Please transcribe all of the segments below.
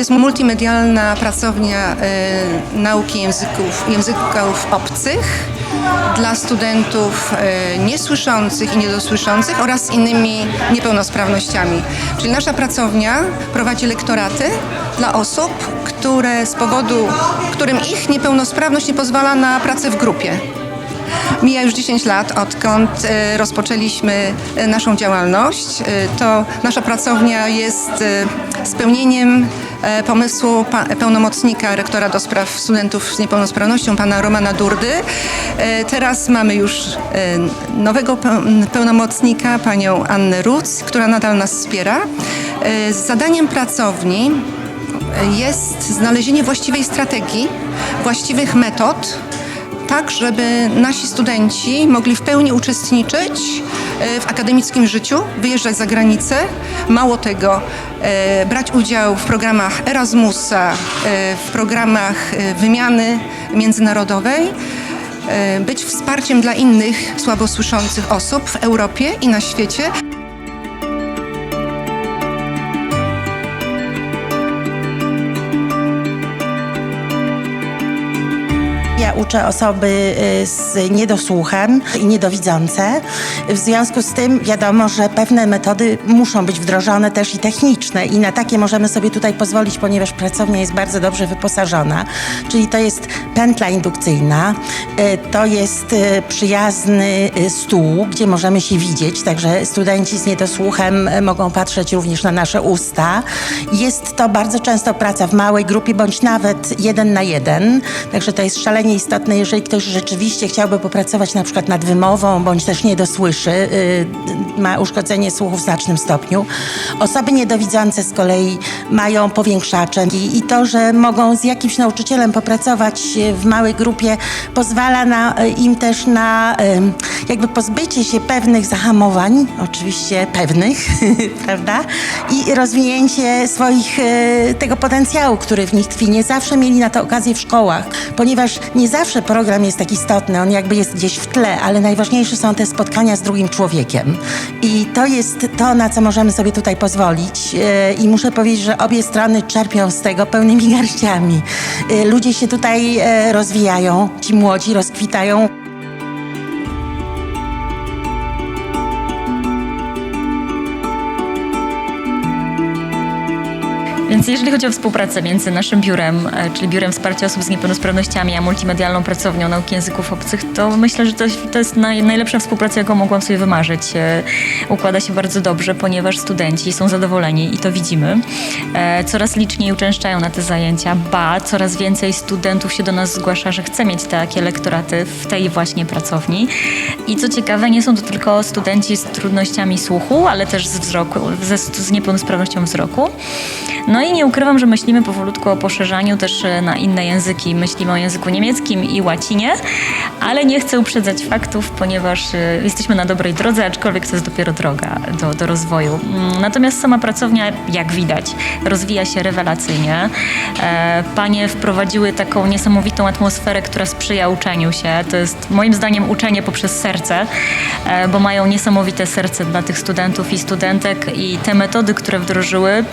jest multimedialna pracownia nauki języków obcych dla studentów niesłyszących i niedosłyszących oraz z innymi niepełnosprawnościami. Czyli nasza pracownia prowadzi lektoraty dla osób, którym ich niepełnosprawność nie pozwala na pracę w grupie. Mija już 10 lat, odkąd rozpoczęliśmy naszą działalność. To nasza pracownia jest spełnieniem pomysłu pełnomocnika rektora do spraw studentów z niepełnosprawnością, pana Romana Durdy. Teraz mamy już nowego pełnomocnika, panią Annę Ruc, która nadal nas wspiera. Zadaniem pracowni jest znalezienie właściwej strategii, właściwych metod, tak, żeby nasi studenci mogli w pełni uczestniczyć w akademickim życiu, wyjeżdżać za granicę, mało tego, brać udział w programach Erasmusa, w programach wymiany międzynarodowej, być wsparciem dla innych słabosłyszących osób w Europie i na świecie. Ja uczę osoby z niedosłuchem i niedowidzące. W związku z tym wiadomo, że pewne metody muszą być wdrożone też i techniczne i na takie możemy sobie tutaj pozwolić, ponieważ pracownia jest bardzo dobrze wyposażona. Czyli to jest pętla indukcyjna, to jest przyjazny stół, gdzie możemy się widzieć, także studenci z niedosłuchem mogą patrzeć również na nasze usta. Jest to bardzo często praca w małej grupie, bądź nawet 1 na 1, także to jest szalenie istotne, jeżeli ktoś rzeczywiście chciałby popracować na przykład nad wymową, bądź też nie dosłyszy, ma uszkodzenie słuchu w znacznym stopniu. Osoby niedowidzące z kolei mają powiększacze i to, że mogą z jakimś nauczycielem popracować w małej grupie, pozwala im też na jakby pozbycie się pewnych zahamowań, oczywiście pewnych, prawda? I rozwinięcie tego potencjału, który w nich tkwi. Nie zawsze mieli na to okazję w szkołach, ponieważ nie zawsze program jest tak istotny, on jakby jest gdzieś w tle, ale najważniejsze są te spotkania z drugim człowiekiem. I to jest to, na co możemy sobie tutaj pozwolić. I muszę powiedzieć, że obie strony czerpią z tego pełnymi garściami. Ludzie się tutaj rozwijają, ci młodzi rozkwitają. Więc jeżeli chodzi o współpracę między naszym biurem, czyli Biurem Wsparcia Osób z Niepełnosprawnościami, a multimedialną pracownią nauki języków obcych, to myślę, że to jest najlepsza współpraca, jaką mogłam sobie wymarzyć. Układa się bardzo dobrze, ponieważ studenci są zadowoleni i to widzimy. Coraz liczniej uczęszczają na te zajęcia, coraz więcej studentów się do nas zgłasza, że chce mieć takie lektoraty w tej właśnie pracowni. I co ciekawe, nie są to tylko studenci z trudnościami słuchu, ale też z wzroku, z niepełnosprawnością wzroku. No i nie ukrywam, że myślimy powolutku o poszerzaniu też na inne języki. Myślimy o języku niemieckim i łacinie, ale nie chcę uprzedzać faktów, ponieważ jesteśmy na dobrej drodze, aczkolwiek to jest dopiero droga do rozwoju. Natomiast sama pracownia, jak widać, rozwija się rewelacyjnie. Panie wprowadziły taką niesamowitą atmosferę, która sprzyja uczeniu się. To jest moim zdaniem uczenie poprzez serce, bo mają niesamowite serce dla tych studentów i studentek i te metody, które wdrożyły,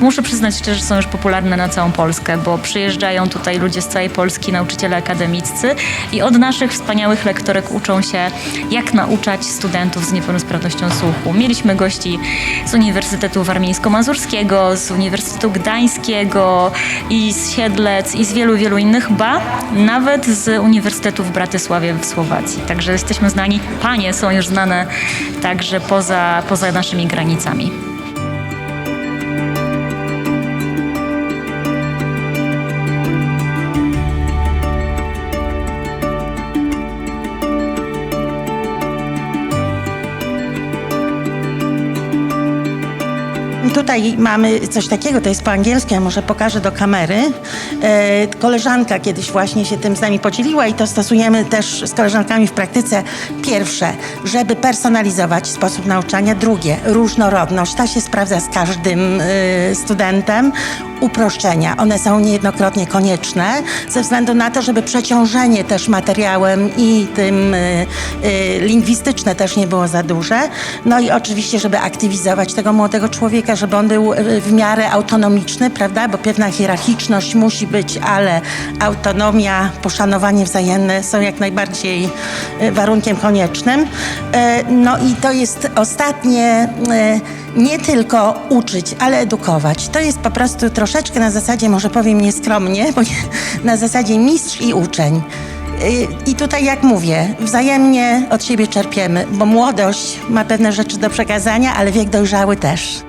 muszę przyznać szczerze, są już popularne na całą Polskę, bo przyjeżdżają tutaj ludzie z całej Polski, nauczyciele akademiccy i od naszych wspaniałych lektorek uczą się, jak nauczać studentów z niepełnosprawnością słuchu. Mieliśmy gości z Uniwersytetu Warmińsko-Mazurskiego, z Uniwersytetu Gdańskiego i z Siedlec i z wielu, wielu innych, nawet z Uniwersytetu w Bratysławie w Słowacji. Także jesteśmy znani, panie są już znane także poza naszymi granicami. Tutaj mamy coś takiego, to jest po angielsku, ja może pokażę do kamery. Koleżanka kiedyś właśnie się tym z nami podzieliła i to stosujemy też z koleżankami w praktyce. Pierwsze, żeby personalizować sposób nauczania. Drugie, różnorodność. Ta się sprawdza z każdym studentem. Uproszczenia. One są niejednokrotnie konieczne ze względu na to, żeby przeciążenie też materiałem i tym lingwistyczne też nie było za duże. No i oczywiście, żeby aktywizować tego młodego człowieka, żeby on był w miarę autonomiczny, prawda? Bo pewna hierarchiczność musi być, ale autonomia, poszanowanie wzajemne są jak najbardziej warunkiem koniecznym. No i to jest ostatnie, nie tylko uczyć, ale edukować. To jest po prostu troszeczkę na zasadzie, może powiem nieskromnie, bo na zasadzie mistrz i uczeń. I tutaj, jak mówię, wzajemnie od siebie czerpiemy, bo młodość ma pewne rzeczy do przekazania, ale wiek dojrzały też.